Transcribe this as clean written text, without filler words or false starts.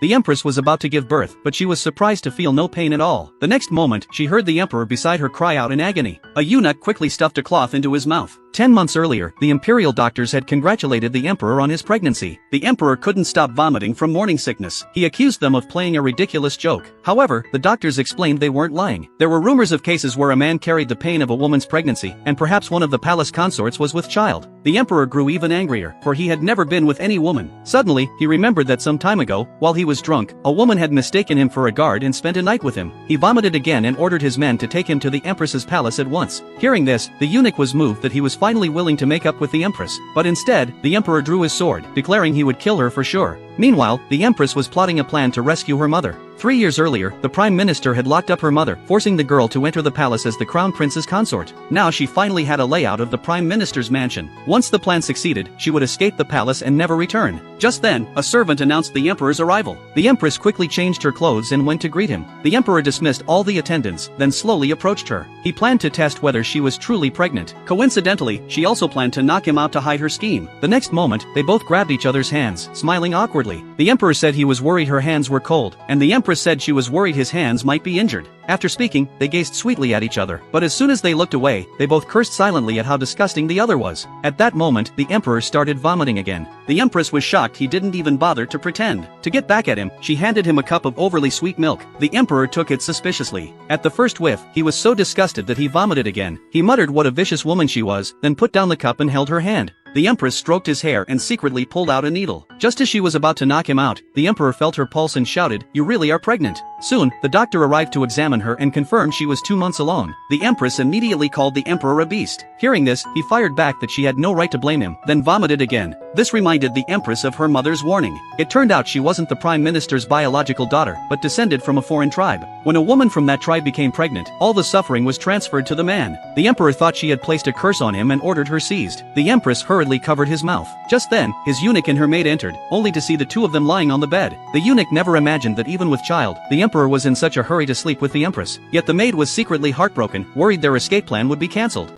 The empress was about to give birth, but she was surprised to feel no pain at all. The next moment, she heard the emperor beside her cry out in agony. A eunuch quickly stuffed a cloth into his mouth. 10 months earlier, the imperial doctors had congratulated the emperor on his pregnancy. The emperor couldn't stop vomiting from morning sickness. He accused them of playing a ridiculous joke. However, the doctors explained they weren't lying. There were rumors of cases where a man carried the pain of a woman's pregnancy, and perhaps one of the palace consorts was with child. The emperor grew even angrier, for he had never been with any woman. Suddenly, he remembered that some time ago, while he was drunk, a woman had mistaken him for a guard and spent a night with him. He vomited again and ordered his men to take him to the empress's palace at once. Hearing this, the eunuch was moved that he was finally willing to make up with the empress. But instead, the emperor drew his sword, declaring he would kill her for sure. Meanwhile, the empress was plotting a plan to rescue her mother. 3 years earlier, the prime minister had locked up her mother, forcing the girl to enter the palace as the crown prince's consort. Now she finally had a layout of the prime minister's mansion. Once the plan succeeded, she would escape the palace and never return. Just then, a servant announced the emperor's arrival. The empress quickly changed her clothes and went to greet him. The emperor dismissed all the attendants, then slowly approached her. He planned to test whether she was truly pregnant. Coincidentally, she also planned to knock him out to hide her scheme. The next moment, they both grabbed each other's hands, smiling awkwardly. The emperor said he was worried her hands were cold, and the empress said she was worried his hands might be injured. After speaking, they gazed sweetly at each other, but as soon as they looked away, they both cursed silently at how disgusting the other was. At that moment, the emperor started vomiting again. The empress was shocked he didn't even bother to pretend. To get back at him, she handed him a cup of overly sweet milk. The emperor took it suspiciously. At the first whiff, he was so disgusted that he vomited again. He muttered what a vicious woman she was, then put down the cup and held her hand. The empress stroked his hair and secretly pulled out a needle. Just as she was about to knock him out, the emperor felt her pulse and shouted, "You really are pregnant." Soon, the doctor arrived to examine her and confirmed she was 2 months alone. The empress immediately called the emperor a beast. Hearing this, he fired back that she had no right to blame him, then vomited again. This reminded the empress of her mother's warning. It turned out she wasn't the prime minister's biological daughter, but descended from a foreign tribe. When a woman from that tribe became pregnant, all the suffering was transferred to the man. The emperor thought she had placed a curse on him and ordered her seized. The empress hurriedly covered his mouth. Just then, his eunuch and her maid entered, only to see the two of them lying on the bed. The eunuch never imagined that even with child, the emperor was in such a hurry to sleep with the empress. Yet the maid was secretly heartbroken, worried their escape plan would be cancelled.